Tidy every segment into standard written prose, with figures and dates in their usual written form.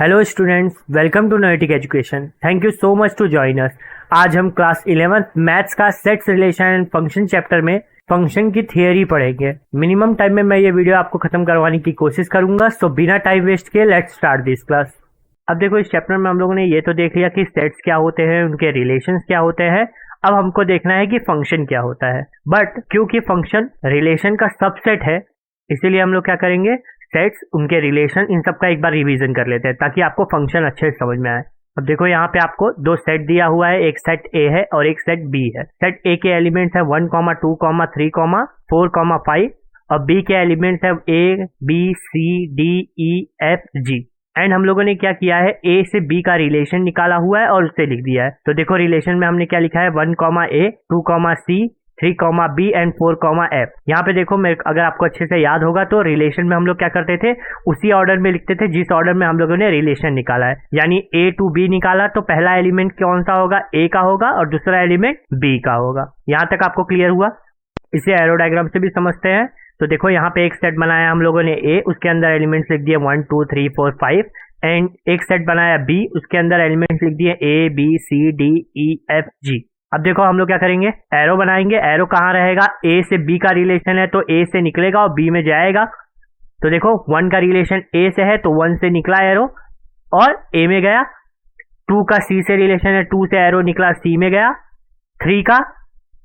Hello students, welcome to Noetic education. Thank you so much to join us. आज हम class 11th maths का sets relation and function chapter में function की theory पढ़ेंगे। Minimum time में मैं ये वीडियो आपको खत्म करवाने की कोशिश करूंगा, सो बिना टाइम वेस्ट किए लेट्स स्टार्ट दिस क्लास। अब देखो, इस चैप्टर में हम लोगों ने ये तो देख लिया कि सेट्स क्या होते हैं, उनके रिलेशंस क्या होते हैं। अब हमको देखना है कि फंक्शन क्या होता है। बट क्योंकि फंक्शन रिलेशन का सबसेट है, इसीलिए हम लोग क्या करेंगे, सेट्स, उनके रिलेशन, इन सब का एक बार रिवीजन कर लेते हैं ताकि आपको फंक्शन अच्छे से समझ में आए। अब देखो, यहाँ पे आपको दो सेट दिया हुआ है, एक सेट ए है और एक सेट बी है। सेट ए के एलिमेंट्स है 1, 2, 3, 4, 5 और बी के एलिमेंट्स है A B C D E F G. And हम लोगों ने क्या किया है, ए से बी का रिलेशन निकाला हुआ है और उससे लिख दिया है। तो देखो, रिलेशन में हमने क्या लिखा है, 1, ए 2, सी 3, बी एंड 4, एफ। यहाँ पे देखो, अगर आपको अच्छे से याद होगा तो रिलेशन में हम लोग क्या करते थे, उसी ऑर्डर में लिखते थे जिस ऑर्डर में हम लोगों ने रिलेशन निकाला है। यानी ए टू बी निकाला तो पहला एलिमेंट कौन सा होगा, ए का होगा और दूसरा एलिमेंट बी का होगा। यहाँ तक आपको क्लियर हुआ? इसे एरो डायग्राम से भी समझते हैं। तो देखो, यहाँ पे एक सेट बनाया हम लोगों ने ए, उसके अंदर एलिमेंट्स लिख दिए 1, 2, 3, 4, 5 एंड एक सेट बनाया बी, उसके अंदर एलिमेंट्स लिख दिए A B C D E F G. अब देखो, हम लोग क्या करेंगे, एरो बनाएंगे। एरो कहाँ रहेगा, ए से बी का रिलेशन है तो ए से निकलेगा और बी में जाएगा। तो देखो, 1 का रिलेशन ए से है तो 1 से निकला एरो और ए में गया। 2 का सी से रिलेशन है, 2 से एरो निकला, सी में गया। 3 का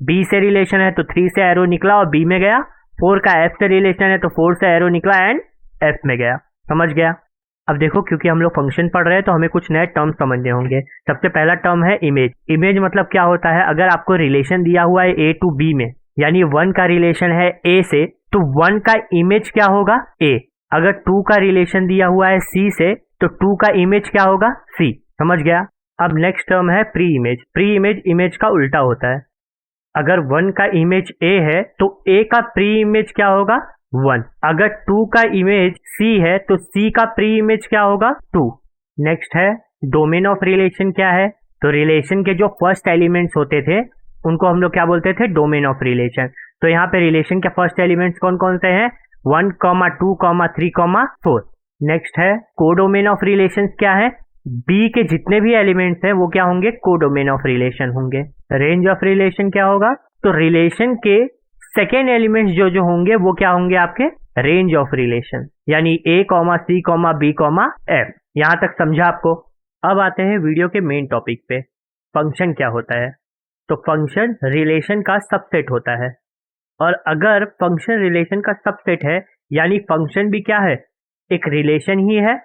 बी से रिलेशन है तो 3 से एरो निकला और बी में गया। 4 का एफ से रिलेशन है तो 4 से एरो निकला एंड एफ में गया। समझ गया? अब देखो, क्योंकि हम लोग फंक्शन पढ़ रहे हैं तो हमें कुछ नए टर्म समझने होंगे। सबसे पहला टर्म है इमेज। इमेज मतलब क्या होता है, अगर आपको रिलेशन दिया हुआ है ए टू बी में, यानी 1 का रिलेशन है ए से, तो 1 का इमेज क्या होगा, ए। अगर 2 का रिलेशन दिया हुआ है सी से तो 2 का इमेज क्या होगा, सी। समझ गया? अब नेक्स्ट टर्म है pre image. Pre image image का उल्टा होता है। अगर 1 का इमेज ए है तो ए का प्री इमेज क्या होगा, 1। अगर 2 का इमेज सी है तो सी का प्री इमेज क्या होगा, 2। नेक्स्ट है डोमेन ऑफ रिलेशन। क्या है, तो रिलेशन के जो फर्स्ट एलिमेंट्स होते थे उनको हम लोग क्या बोलते थे, डोमेन ऑफ रिलेशन। तो यहाँ पे रिलेशन के फर्स्ट एलिमेंट्स कौन कौन से हैं, 1, 2, 3, 4। नेक्स्ट है कोडोमेन ऑफ रिलेशन। क्या है, बी के जितने भी एलिमेंट्स हैं वो क्या होंगे, कोडोमेन ऑफ रिलेशन होंगे। रेंज ऑफ रिलेशन क्या होगा, तो रिलेशन के सेकेंड एलिमेंट्स जो होंगे वो क्या होंगे, आपके रेंज ऑफ रिलेशन। यानी ए सी बी एफ। यहां तक समझा आपको? अब आते हैं वीडियो के मेन टॉपिक पे, फंक्शन क्या होता है। तो फंक्शन रिलेशन का सबसेट होता है, और अगर फंक्शन रिलेशन का सबसेट है यानी फंक्शन भी क्या है, एक रिलेशन ही है।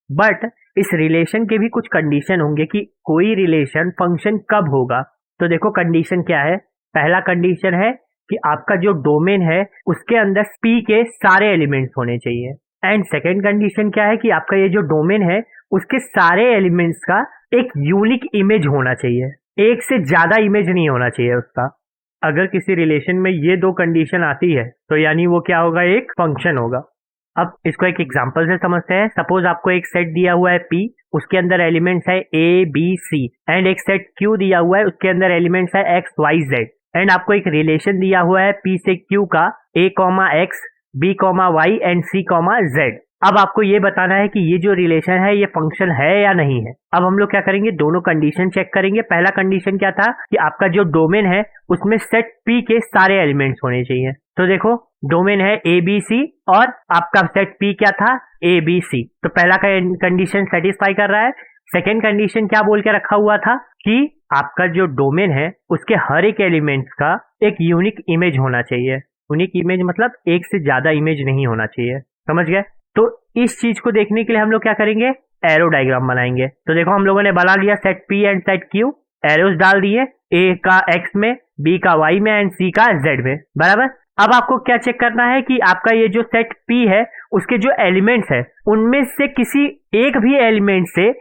बट इस रिलेशन के भी कुछ कंडीशन होंगे कि कोई रिलेशन फंक्शन कब होगा। तो देखो, कंडीशन क्या है। पहला कंडीशन है कि आपका जो डोमेन है उसके अंदर पी के सारे एलिमेंट्स होने चाहिए। एंड सेकेंड कंडीशन क्या है कि आपका ये जो डोमेन है उसके सारे एलिमेंट्स का एक यूनिक इमेज होना चाहिए, एक से ज्यादा इमेज नहीं होना चाहिए उसका। अगर किसी रिलेशन में ये दो कंडीशन आती है तो यानी वो क्या होगा, एक फंक्शन होगा। अब इसको एक एग्जांपल से समझते हैं। सपोज आपको एक सेट दिया हुआ है P, उसके अंदर एलिमेंट्स है A B C एंड एक सेट Q दिया हुआ है, उसके अंदर एलिमेंट्स है X Y Z। एंड आपको एक रिलेशन दिया हुआ है P से Q का A, X, B, Y and C, Z। अब आपको ये बताना है कि ये जो रिलेशन है ये फंक्शन है या नहीं है। अब हम लोग क्या करेंगे, दोनों कंडीशन चेक करेंगे। पहला कंडीशन क्या था कि आपका जो डोमेन है उसमें सेट P के सारे एलिमेंट्स होने चाहिए। तो देखो, डोमेन है ABC और आपका सेट P क्या था, ABC। तो पहला कंडीशन सेटिस्फाई कर रहा है। सेकेंड कंडीशन क्या बोल के रखा हुआ था कि आपका जो डोमेन है उसके हर एक एलिमेंट्स का एक यूनिक इमेज होना चाहिए। यूनिक इमेज मतलब एक से ज्यादा इमेज नहीं होना चाहिए। समझ गए? तो इस चीज को देखने के लिए हम लोग क्या करेंगे, एरो डायग्राम बनाएंगे। तो देखो, हम लोगों ने बना लिया set P and set Q, arrows डाल दिए, A का X में, B का Y में एंड C का Z में। बराबर। अब आपको क्या चेक करना है कि आपका ये जो सेट P है उसके जो एलिमेंट्स है उनमें से किसी एक भी एलिमेंट से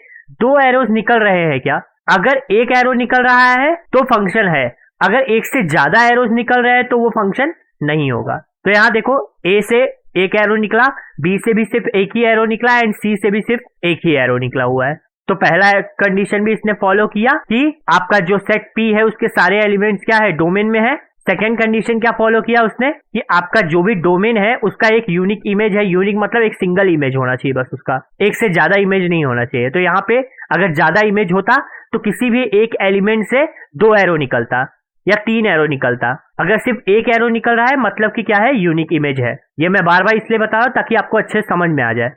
2 एरोस निकल रहे हैं क्या। अगर एक एरो निकल रहा है तो फंक्शन है, अगर एक से ज्यादा एरोस निकल रहे हैं तो वो फंक्शन नहीं होगा। तो यहाँ देखो, A से एक एरो निकला, B से भी सिर्फ एक ही एरो निकला एंड C से भी सिर्फ एक ही एरो निकला हुआ है। तो पहला कंडीशन भी इसने फॉलो किया कि आपका जो सेट P है उसके सारे एलिमेंट्स क्या है, डोमेन में है। सेकेंड कंडीशन क्या फॉलो किया उसने कि आपका जो भी डोमेन है उसका एक यूनिक इमेज है। यूनिक मतलब एक सिंगल इमेज होना चाहिए, बस उसका एक से ज्यादा इमेज नहीं होना चाहिए। तो यहाँ पे अगर ज्यादा इमेज होता तो किसी भी एक एलिमेंट से 2 एरो निकलता या 3 एरो निकलता। अगर सिर्फ एक एरो निकल रहा है मतलब कि क्या है, यूनिक इमेज है। ये मैं बार बार इसलिए बता रहा हूं ताकि आपको अच्छे से समझ में आ जाए।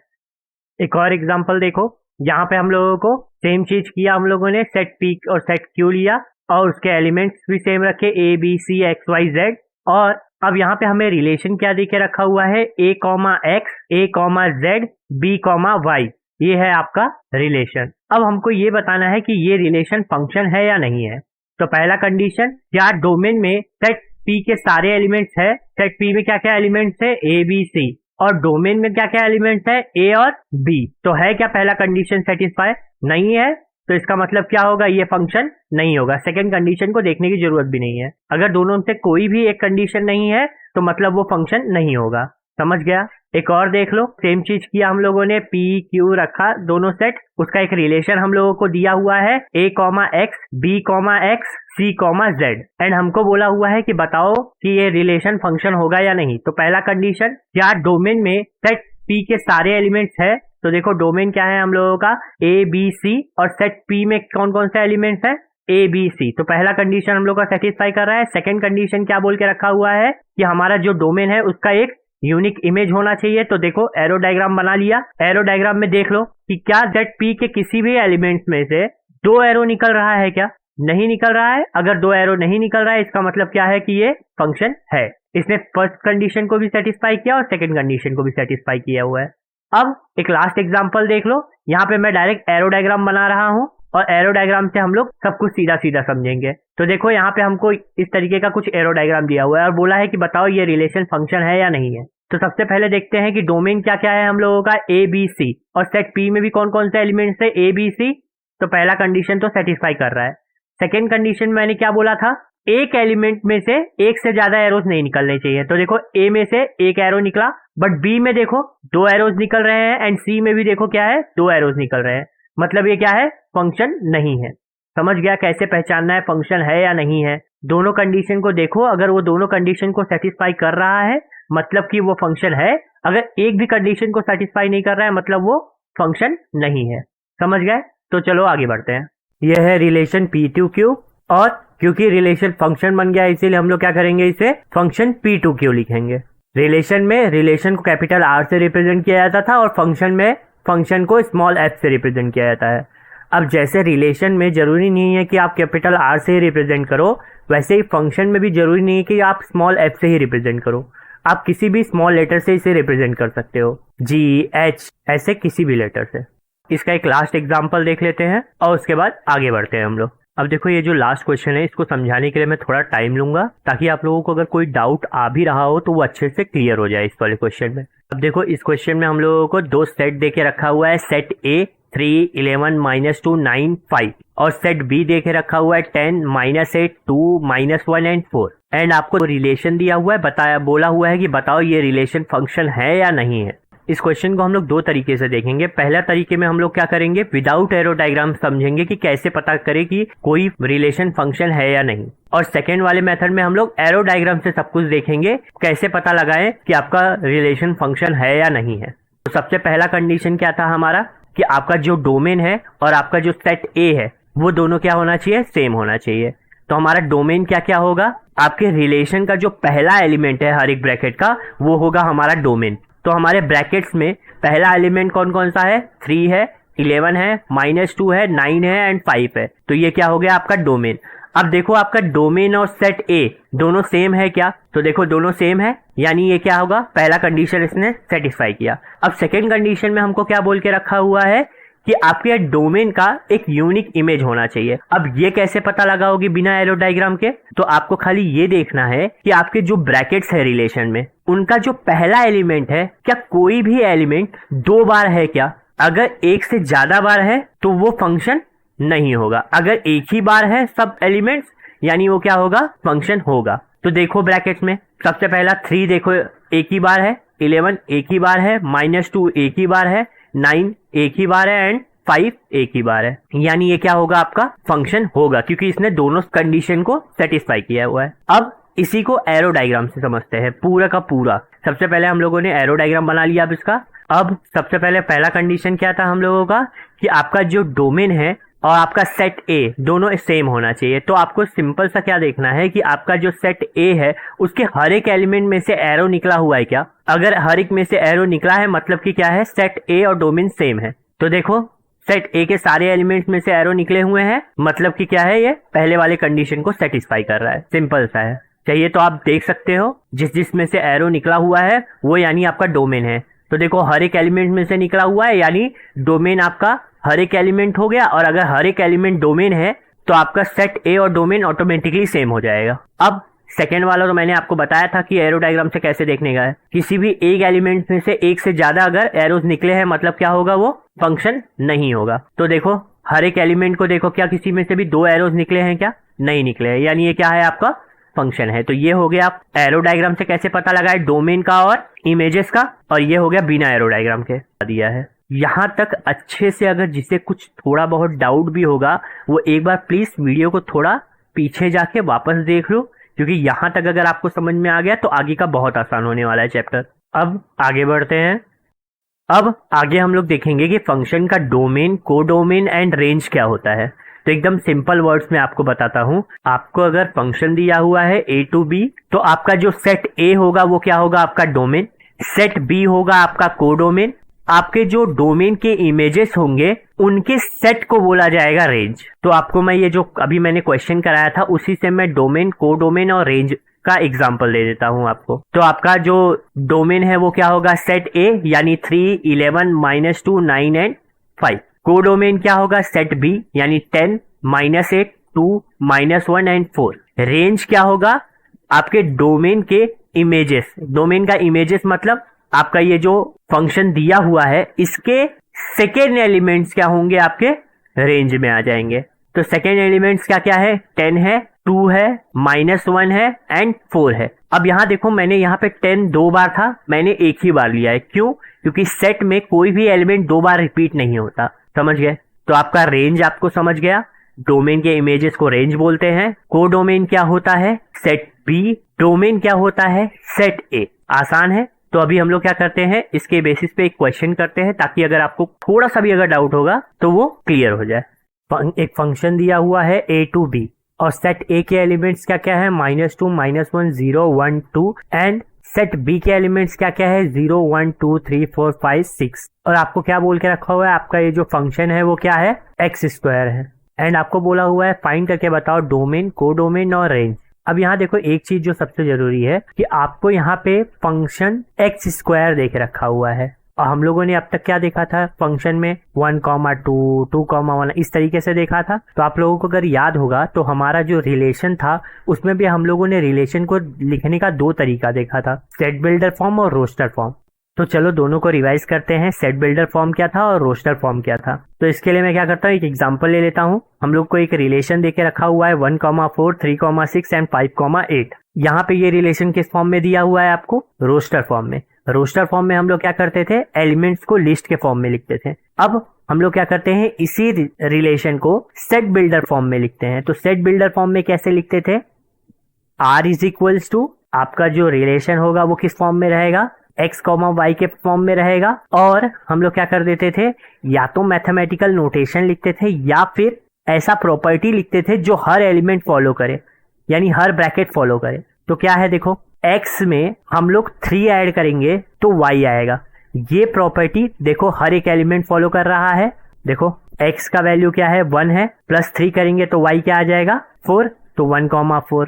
एक और एग्जांपल देखो, यहाँ पे हम लोगों को सेम चीज किया, हम लोगों ने सेट पी और सेट क्यू लिया और उसके एलिमेंट्स भी सेम रखे A B C X Y Z. और अब यहाँ पे हमें रिलेशन क्या दे के रखा हुआ है, A comma X, A comma Z, B comma Y. ये है आपका रिलेशन। अब हमको ये बताना है कि ये रिलेशन फंक्शन है या नहीं है। तो पहला कंडीशन, क्या डोमेन में सेट पी के सारे एलिमेंट्स है। सेट पी में क्या क्या एलिमेंट्स है, ए बी सी, और डोमेन में क्या क्या एलिमेंट्स है, ए और बी। तो है क्या पहला कंडीशन सेटिस्फाई? नहीं है। तो इसका मतलब क्या होगा, ये फंक्शन नहीं होगा। सेकंड कंडीशन को देखने की जरूरत भी नहीं है। अगर दोनों में से कोई भी एक कंडीशन नहीं है तो मतलब वो फंक्शन नहीं होगा। समझ गया? एक और देख लो, सेम चीज किया हम लोगों ने, पी क्यू रखा दोनों सेट, उसका एक रिलेशन हम लोगों को दिया हुआ है A comma X, B comma X, C comma Z, and हमको बोला हुआ है कि बताओ कि ये रिलेशन फंक्शन होगा या नहीं। तो पहला कंडीशन, क्या डोमेन में सेट पी के सारे एलिमेंट्स है। तो देखो डोमेन क्या है हम लोगों का, ए बी सी, और सेट पी में कौन कौन से एलिमेंट्स है, ए बी सी। तो पहला कंडीशन हम लोग का सेटिस्फाई कर रहा है। सेकंड कंडीशन क्या बोल के रखा हुआ है कि हमारा जो डोमेन है उसका एक यूनिक इमेज होना चाहिए। तो देखो एरो डायग्राम बना लिया। एरो डायग्राम में देख लो कि क्या सेट पी के किसी भी एलिमेंट्स में से 2 एरो निकल रहा है क्या? नहीं निकल रहा है। अगर 2 एरो नहीं निकल रहा है इसका मतलब क्या है कि ये फंक्शन है। इसने फर्स्ट कंडीशन को भी सेटिस्फाई किया और सेकंड कंडीशन को भी सेटिस्फाई किया हुआ है। अब एक लास्ट एग्जांपल देख लो। यहाँ पे मैं डायरेक्ट एरो डायग्राम बना रहा हूँ और एरो डायग्राम से हम लोग सब कुछ सीधा सीधा समझेंगे। तो देखो यहाँ पे हमको इस तरीके का कुछ एरो डायग्राम दिया हुआ है और बोला है कि बताओ ये रिलेशन फंक्शन है या नहीं है। तो सबसे पहले देखते हैं कि डोमेन क्या क्या है हम लोगों का, ए बी सी, और सेट पी में भी कौन कौन से एलिमेंट्स है, ए बी सी। तो पहला कंडीशन तो सेटिस्फाई कर रहा है। सेकेंड कंडीशन मैंने क्या बोला था, एक एलिमेंट में से एक से ज्यादा एरोज नहीं निकलने चाहिए। तो देखो ए में से एक एरो निकला, बट बी में देखो 2 एरोज निकल रहे हैं, एंड सी में भी देखो क्या है, 2 एरोज निकल रहे हैं। मतलब ये क्या है, फंक्शन नहीं है। समझ गया कैसे पहचानना है फंक्शन है या नहीं है। दोनों कंडीशन को देखो, अगर वो दोनों कंडीशन को सेटिस्फाई कर रहा है मतलब कि वो फंक्शन है। अगर एक भी कंडीशन को सेटिस्फाई नहीं कर रहा है मतलब वो फंक्शन नहीं है। समझ गए? तो चलो आगे बढ़ते हैं। यह है रिलेशन P2Q, और क्योंकि रिलेशन फंक्शन बन गया इसीलिए हम लोग क्या करेंगे, इसे फंक्शन P2Q लिखेंगे। रिलेशन में रिलेशन को कैपिटल R से रिप्रेजेंट किया जाता था और फंक्शन में फंक्शन को स्मॉल f से रिप्रेजेंट किया जाता है। अब जैसे रिलेशन में जरूरी नहीं है कि आप कैपिटल R से ही रिप्रेजेंट करो, वैसे ही फंक्शन में भी जरूरी नहीं है कि आप स्मॉल f से ही रिप्रेजेंट करो। आप किसी भी स्मॉल लेटर से इसे रिप्रेजेंट कर सकते हो, G, H, ऐसे किसी भी लेटर से। इसका एक लास्ट एग्जांपल देख लेते हैं और उसके बाद आगे बढ़ते हैं हम लोग। अब देखो ये जो लास्ट क्वेश्चन है इसको समझाने के लिए मैं थोड़ा टाइम लूंगा ताकि आप लोगों को अगर कोई डाउट आ भी रहा हो तो वो अच्छे से क्लियर हो जाए इस वाले क्वेश्चन में। अब देखो इस क्वेश्चन में हम लोगों को 2 सेट देके रखा हुआ है, सेट ए 3, 11, -2, 9, 5, और सेट बी देके रखा हुआ है 10, -8, 2, -1 एंड 4। एंड आपको रिलेशन दिया हुआ है, बोला हुआ है कि बताओ ये रिलेशन फंक्शन है या नहीं है। इस क्वेश्चन को हम लोग 2 तरीके से देखेंगे। पहला तरीके में हम लोग क्या करेंगे, विदाउट एरो डायग्राम समझेंगे कि कैसे पता करें कि कोई रिलेशन फंक्शन है या नहीं। और सेकेंड वाले मेथड में हम लोग एरो डायग्राम से सब कुछ देखेंगे, कैसे पता लगाएं कि आपका रिलेशन फंक्शन है या नहीं है। तो सबसे पहला कंडीशन क्या था हमारा, कि आपका जो डोमेन है और आपका जो सेट ए है वो दोनों क्या होना चाहिए, सेम होना चाहिए। तो हमारा डोमेन क्या क्या होगा, आपके रिलेशन का जो पहला एलिमेंट है हर एक ब्रैकेट का वो होगा हमारा डोमेन। तो हमारे ब्रैकेट्स में पहला एलिमेंट कौन कौन सा है, 3 है, 11 है, -2 है, 9 है एंड 5 है। तो ये क्या हो गया आपका डोमेन। अब देखो आपका डोमेन और सेट ए दोनों सेम है क्या, तो देखो दोनों सेम है, यानी ये क्या होगा, पहला कंडीशन इसने सेटिस्फाई किया। अब सेकेंड कंडीशन में हमको क्या बोल के रखा हुआ है कि आपके डोमेन का एक यूनिक इमेज होना चाहिए। अब ये कैसे पता लगाओगे बिना एरो डायग्राम के, तो आपको खाली ये देखना है कि आपके जो ब्रैकेट्स है रिलेशन में उनका जो पहला एलिमेंट है, क्या कोई भी एलिमेंट 2 बार है क्या। अगर एक से ज्यादा बार है तो वो फंक्शन नहीं होगा। अगर एक ही बार है सब एलिमेंट्स, यानी वो क्या होगा, फंक्शन होगा। तो देखो ब्रैकेट्स में सबसे पहला 3 देखो एक ही बार है, 11 एक ही बार है, -2 एक ही बार है, 9 एक ही बार है एंड 5 एक ही बार है। यानी ये क्या होगा, आपका फंक्शन होगा, क्योंकि इसने दोनों कंडीशन को सेटिस्फाई किया हुआ है। अब इसी को एरो डायग्राम से समझते हैं पूरा का पूरा। सबसे पहले हम लोगों ने एरो डायग्राम बना लिया अब इसका। अब सबसे पहले पहला कंडीशन क्या था हम लोगों का कि आपका जो डोमेन है और आपका सेट ए दोनों सेम होना चाहिए। तो आपको सिंपल सा क्या देखना है कि आपका जो सेट ए है उसके हर एक एलिमेंट में से एरो निकला हुआ है क्या। अगर हर एक में से एरो निकला है मतलब कि क्या है, सेट ए और डोमेन सेम है। तो देखो सेट ए के सारे एलिमेंट्स में से एरो निकले हुए हैं मतलब कि क्या है, ये पहले वाले कंडीशन को सेटिस्फाई कर रहा है। सिंपल सा है। चाहिए तो आप देख सकते हो जिस जिस में से एरो निकला हुआ है वो यानी आपका डोमेन है। तो देखो हर एक एलिमेंट में से निकला हुआ है यानी डोमेन आपका हर एक एलिमेंट हो गया। और अगर हर एक एलिमेंट डोमेन है तो आपका सेट ए और डोमेन ऑटोमेटिकली सेम हो जाएगा। अब सेकेंड वाला तो मैंने आपको बताया था कि एरो डायग्राम से कैसे देखने का है। किसी भी एक एलिमेंट में से एक से ज्यादा अगर एरोज निकले हैं मतलब क्या होगा, वो फंक्शन नहीं होगा। तो देखो हर एक एलिमेंट को देखो, क्या किसी में से भी दो एरोज निकले हैं क्या, नहीं निकले हैं, यानी ये क्या है आपका फंक्शन है। तो ये हो गया आप एरो डायग्राम से कैसे पता लगाए डोमेन का और इमेजेस का, और ये हो गया बिना एरो डायग्राम के दिया है। यहाँ तक अच्छे से अगर जिसे कुछ थोड़ा बहुत डाउट भी होगा वो एक बार प्लीज वीडियो को थोड़ा पीछे जाके वापस देख लो, क्योंकि यहाँ तक अगर आपको समझ में आ गया तो आगे का बहुत आसान होने वाला है चैप्टर। अब आगे बढ़ते हैं। अब आगे हम लोग देखेंगे कि फंक्शन का डोमेन, कोडोमेन एंड रेंज क्या होता है। तो एकदम सिंपल वर्ड्स में आपको बताता हूं। आपको अगर फंक्शन दिया हुआ है a टू b, तो आपका जो सेट a होगा वो क्या होगा, आपका डोमेन। सेट b होगा आपका कोडोमेन। आपके जो डोमेन के इमेजेस होंगे उनके सेट को बोला जाएगा रेंज। तो आपको मैं ये जो अभी मैंने क्वेश्चन कराया था उसी से मैं डोमेन, कोडोमेन और रेंज का एग्जाम्पल दे देता हूं आपको। तो आपका जो डोमेन है वो क्या होगा, सेट ए यानी 3, 11, -2, 9 एंड 5। कोडोमेन क्या होगा, सेट बी यानी 10, -8, 2, -1 एंड 4। रेंज क्या होगा, आपके डोमेन के इमेजेस। डोमेन का इमेजेस मतलब आपका ये जो फंक्शन दिया हुआ है इसके सेकेंड एलिमेंट्स क्या होंगे, आपके रेंज में आ जाएंगे। तो सेकेंड एलिमेंट्स क्या क्या है, 10 है, 2 है, -1 है एंड 4 है। अब यहाँ देखो मैंने यहाँ पे 10 दो बार था, मैंने एक ही बार लिया है। क्यों, क्योंकि सेट में कोई भी एलिमेंट दो बार रिपीट नहीं होता। समझ गए। तो आपका रेंज आपको समझ गया। डोमेन के इमेजेस को रेंज बोलते हैं। कोडोमेन क्या होता है, सेट बी। डोमेन क्या होता है, सेट ए। आसान है। तो अभी हम लोग क्या करते हैं, इसके बेसिस पे एक क्वेश्चन करते हैं ताकि अगर आपको थोड़ा सा भी अगर डाउट होगा तो वो क्लियर हो जाए। एक फंक्शन दिया हुआ है a टू b और सेट a के एलिमेंट्स क्या क्या है, -2, -1, 0, 1, 2 एंड सेट b के एलिमेंट्स क्या क्या है, 0, 1, 2, 3, 4, 5, 6। और आपको क्या बोल के रखा हुआ है, आपका ये जो फंक्शन है वो क्या है, x² है। एंड आपको बोला हुआ है फाइंड करके बताओ डोमेन, कोडोमेन और रेंज। अब यहाँ देखो एक चीज जो सबसे जरूरी है कि आपको यहाँ पे फंक्शन x² देख रखा हुआ है। और हम लोगों ने अब तक क्या देखा था, फंक्शन में 1, 2, 2, 1 इस तरीके से देखा था। तो आप लोगों को अगर याद होगा तो हमारा जो रिलेशन था उसमें भी हम लोगों ने रिलेशन को लिखने का दो तरीका देखा था, सेट बिल्डर फॉर्म और रोस्टर फॉर्म। तो चलो दोनों को रिवाइज करते हैं, सेट बिल्डर फॉर्म क्या था और रोस्टर फॉर्म क्या था। तो इसके लिए मैं क्या करता हूँ, एक एग्जांपल ले लेता हूँ। हम लोग को एक रिलेशन देके रखा हुआ है 1, 4, 3, 6 एंड 5, 8। यहाँ पे ये रिलेशन किस फॉर्म में दिया हुआ है आपको, रोस्टर फॉर्म में। रोस्टर फॉर्म में हम लोग क्या करते थे, एलिमेंट्स को लिस्ट के फॉर्म में लिखते थे। अब हम लोग क्या करते हैं, इसी रिलेशन को सेट बिल्डर फॉर्म में लिखते हैं। तो सेट बिल्डर फॉर्म में कैसे लिखते थे, r इज इक्वल्स टू आपका जो रिलेशन होगा वो किस फॉर्म में रहेगा, x, y के फॉर्म में रहेगा। और हम लोग क्या कर देते थे, या तो मैथमेटिकल नोटेशन लिखते थे या फिर ऐसा प्रॉपर्टी लिखते थे जो हर एलिमेंट फॉलो करे, यानी हर ब्रैकेट फॉलो करे। तो क्या है देखो, x में हम लोग 3 ऐड करेंगे तो y आएगा। ये प्रॉपर्टी देखो हर एक एलिमेंट फॉलो कर रहा है। देखो x का वैल्यू क्या है, 1 है, +3 करेंगे तो y क्या आ जाएगा, 4। तो 1, 4।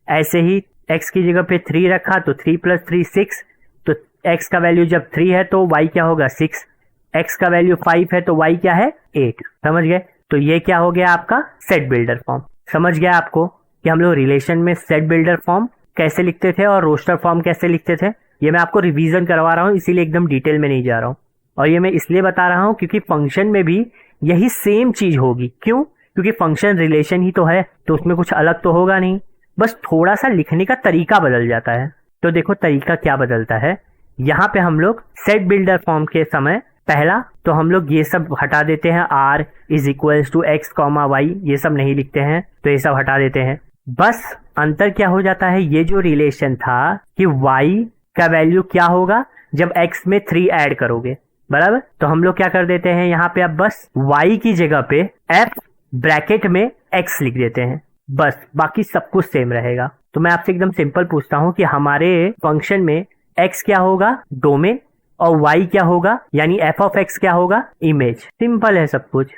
ऐसे ही x की जगह पे 3 रखा तो 3 + 3 6। तो x का वैल्यू जब 3 है तो y क्या होगा, 6। x का वैल्यू 5 है तो y क्या है, 8। समझ गए। तो ये क्या हो गया आपका सेट बिल्डर फॉर्म। समझ गया आपको कि हम लोग रिलेशन में सेट बिल्डर फॉर्म कैसे लिखते थे और रोस्टर फॉर्म कैसे लिखते थे। ये मैं आपको रिवीजन करवा रहा हूँ, इसीलिए एकदम डिटेल में नहीं जा रहा हूँ। और ये मैं इसलिए बता रहा हूँ क्योंकि फंक्शन में भी यही सेम चीज होगी। क्यों, क्योंकि फंक्शन रिलेशन ही तो है, तो उसमें कुछ अलग तो होगा नहीं, बस थोड़ा सा लिखने का तरीका बदल जाता है। तो देखो तरीका क्या बदलता है, यहाँ पे हम लोग सेट बिल्डर फॉर्म के समय पहला तो हम लोग ये सब हटा देते हैं, r is equals to x, y ये सब नहीं लिखते हैं, तो ये सब हटा देते हैं। बस अंतर क्या हो जाता है, ये जो रिलेशन था कि y का वैल्यू क्या होगा जब x में 3 ऐड करोगे, बराबर। तो हम लोग क्या कर देते हैं यहाँ पे, अब बस y की जगह पे f ब्रैकेट में x लिख देते हैं, बस बाकी सब कुछ सेम रहेगा। तो मैं आपसे एकदम सिंपल पूछता हूँ कि हमारे फंक्शन में x क्या होगा, डोमेन, और y क्या होगा यानी f ऑफ x क्या होगा, इमेज। सिंपल है सब कुछ।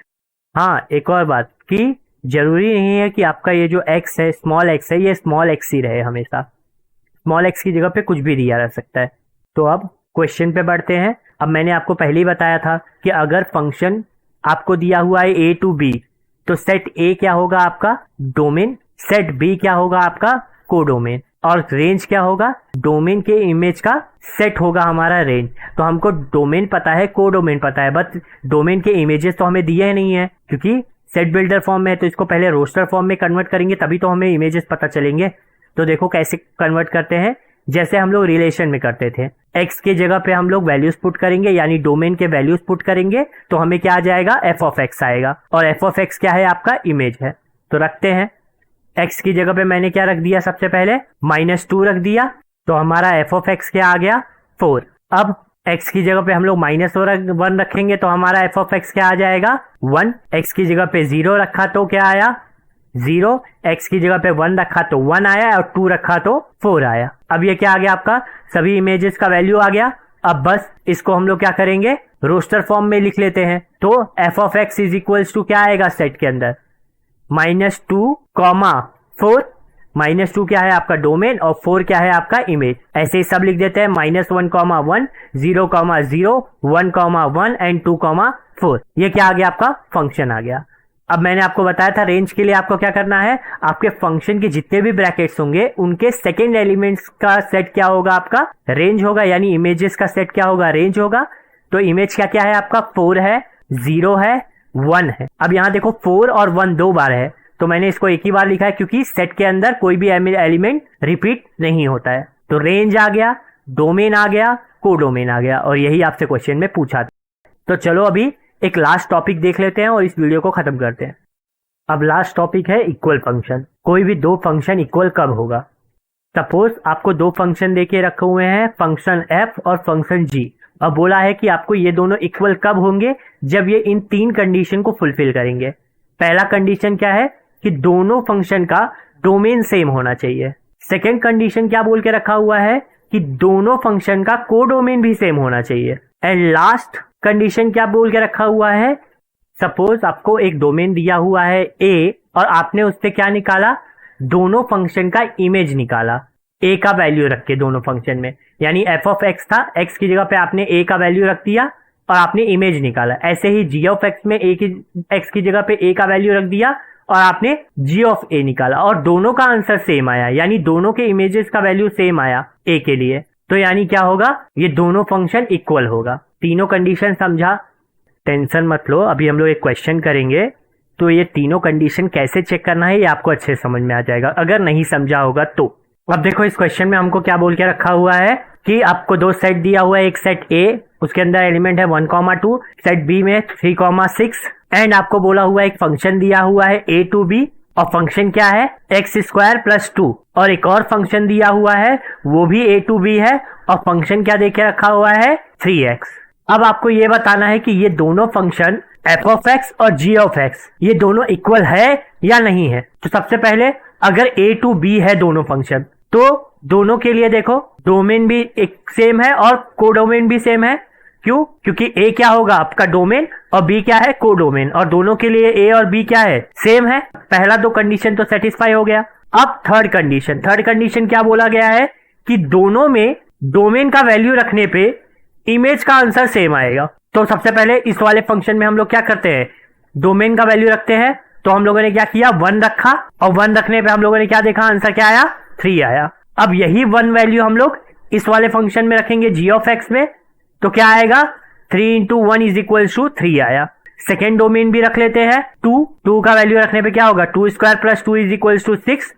हाँ, एक और बात कि जरूरी नहीं है कि आपका ये जो x है, स्मॉल x है, ये स्मॉल x ही रहे हमेशा। स्मॉल x की जगह पे कुछ भी दिया रह सकता है। तो अब क्वेश्चन पे बढ़ते हैं। अब मैंने आपको पहले ही बताया था कि अगर फंक्शन आपको दिया हुआ है a टू b, तो सेट a क्या होगा आपका, डोमेन, सेट b क्या होगा आपका, कोडोमेन, और रेंज क्या होगा, डोमेन के इमेज का सेट होगा हमारा रेंज। तो हमको डोमेन पता है, कोडोमेन पता है, बट डोमेन के इमेजेस तो हमें दिए नहीं है क्योंकि सेट बिल्डर फॉर्म में है। तो इसको पहले रोस्टर फॉर्म में कन्वर्ट करेंगे तभी तो हमें इमेजेस पता चलेंगे। तो देखो कैसे कन्वर्ट करते हैं, जैसे हम लोग रिलेशन में करते थे। x के जगह पे हम लोग वैल्यूज पुट करेंगे यानी डोमेन के वैल्यूज पुट करेंगे, तो हमें क्या आ जाएगा, f ऑफ x आएगा, और f ऑफ x क्या है आपका, इमेज है। तो रखते हैं, x की जगह पे मैंने क्या रख दिया, सबसे पहले -2 रख दिया, तो हमारा f ऑफ x क्या आ गया, 4। अब x की जगह पे हम लोग -1 रखेंगे तो हमारा f ऑफ x क्या आ जाएगा, 1। x की जगह पे 0 रखा तो क्या आया, 0। x की जगह पे 1 रखा तो 1 आया, और 2 रखा तो 4 आया। अब ये क्या आ गया आपका, सभी इमेजेस का वैल्यू आ गया। अब बस इसको हम लोग क्या करेंगे, रोस्टर फॉर्म में लिख लेते हैं। तो f of x is equals to क्या आएगा सेट के अंदर, -2, 4। -2 क्या है आपका डोमेन, और 4 क्या है आपका इमेज। ऐसे ही सब लिख देते हैं, -1, 1, 0, 0, 1, 1 एंड 2, 4। ये क्या आ गया आपका, फंक्शन आ गया। अब मैंने आपको बताया था रेंज के लिए आपको क्या करना है, आपके फंक्शन के जितने भी ब्रैकेट्स होंगे उनके सेकेंड एलिमेंट्स का सेट क्या होगा आपका, रेंज होगा, यानी इमेजेस का सेट क्या होगा, रेंज होगा। तो इमेज क्या क्या है आपका, 4 है, 0 है, 1 है। अब यहाँ देखो 4 और 1 दो बार है, तो मैंने इसको एक ही बार लिखा है क्योंकि सेट के अंदर कोई भी एलिमेंट रिपीट नहीं होता है। तो रेंज आ गया, डोमेन आ गया, कोडोमेन आ गया, और यही आपसे क्वेश्चन में पूछा था। तो चलो अभी एक लास्ट टॉपिक देख लेते हैं और इस वीडियो को खत्म करते हैं। अब लास्ट टॉपिक है इक्वल फंक्शन। कोई भी दो फंक्शन इक्वल कब होगा। सपोज आपको दो फंक्शन देके रखे हुए हैं, फंक्शन f और फंक्शन g। अब बोला है कि आपको ये दोनों इक्वल कब होंगे, जब ये इन 3 कंडीशन को फुलफिल करेंगे। पहला कंडीशन क्या है कि दोनों फंक्शन का डोमेन सेम होना चाहिए। सेकेंड कंडीशन क्या बोल के रखा हुआ है कि दोनों फंक्शन का कोडोमेन भी सेम होना चाहिए। एंड लास्ट कंडीशन क्या बोल के रखा हुआ है, सपोज आपको एक डोमेन दिया हुआ है a और आपने उससे क्या निकाला, दोनों फंक्शन का इमेज निकाला a का वैल्यू रख के दोनों फंक्शन में, यानी f ऑफ x था, x की जगह पे आपने a का वैल्यू रख दिया और आपने इमेज निकाला। ऐसे ही g ऑफ x में x की जगह पे a का वैल्यू रख दिया और आपने g ऑफ a निकाला, और दोनों का आंसर सेम आया, यानी दोनों के इमेजेस का वैल्यू सेम आया a के लिए। तो यानी क्या होगा, ये दोनों फंक्शन इक्वल होगा। तीनों कंडीशन समझा, टेंशन मत लो, अभी हम लोग एक क्वेश्चन करेंगे तो ये तीनों कंडीशन कैसे चेक करना है ये आपको अच्छे समझ में आ जाएगा, अगर नहीं समझा होगा तो। अब देखो इस क्वेश्चन में हमको क्या बोल के रखा हुआ है कि आपको दो सेट दिया हुआ है, एक सेट A उसके अंदर एलिमेंट है 1, 2, सेट B में 3, 6, एंड आपको बोला हुआ है एक फंक्शन दिया हुआ है a टू b, और फंक्शन क्या है x² + 2, और एक और फंक्शन दिया हुआ है वो भी a टू b है और फंक्शन क्या देके रखा हुआ है 3x। अब आपको ये बताना है कि ये दोनों फंक्शन f ऑफ x और g ऑफ x ये दोनों इक्वल है या नहीं है। तो सबसे पहले अगर a टू b है दोनों फंक्शन, तो दोनों के लिए देखो डोमेन भी एक सेम है और कोडोमेन भी सेम है। क्यों? क्योंकि a क्या होगा आपका डोमेन और b क्या है कोडोमेन, और दोनों के लिए a और b क्या है सेम है। पहला दो कंडीशन तो सेटिस्फाई हो गया। अब थर्ड कंडीशन क्या बोला गया है कि दोनों में डोमेन का वैल्यू रखने पे इमेज का आंसर सेम आएगा। तो सबसे पहले इस वाले फंक्शन में हम लोग क्या करते हैं, डोमेन का वैल्यू रखते हैं। तो हम लोगों ने क्या किया, 1 रखा, और 1 रखने पे हम लोगों ने क्या देखा, आंसर क्या आया 3 आया। अब यही 1 वैल्यू हम लोग इस वाले फंक्शन में रखेंगे g ऑफ x में, तो क्या आएगा 3 × 1 = 3 आया। सेकेंड डोमेन भी रख लेते हैं 2 का वैल्यू रखने पे क्या होगा 2² + 2 = 6।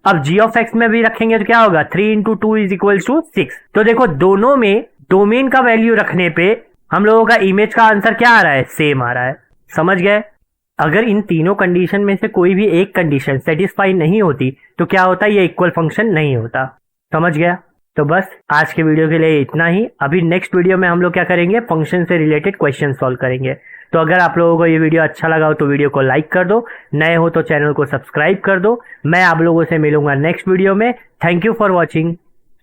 अब g ऑफ x में भी रखेंगे तो क्या होगा 3 × 2 = 6। तो देखो दोनों में डोमेन का वैल्यू रखने पे हम लोगों का इमेज का आंसर क्या आ रहा है, सेम आ रहा है। समझ गए? अगर इन तीनों कंडीशन में से कोई भी एक कंडीशन सेटिस्फाई नहीं होती तो क्या होता, ये इक्वल फंक्शन नहीं होता। समझ गया? तो बस आज के वीडियो के लिए इतना ही। अभी नेक्स्ट वीडियो में हम लोग क्या करेंगे, फंक्शन से रिलेटेड क्वेश्चन सॉल्व करेंगे। तो अगर आप लोगों को ये वीडियो अच्छा लगा हो तो वीडियो को लाइक कर दो, नए हो तो चैनल को सब्सक्राइब कर दो। मैं आप लोगों से मिलूंगा नेक्स्ट वीडियो में। Thank you for watching.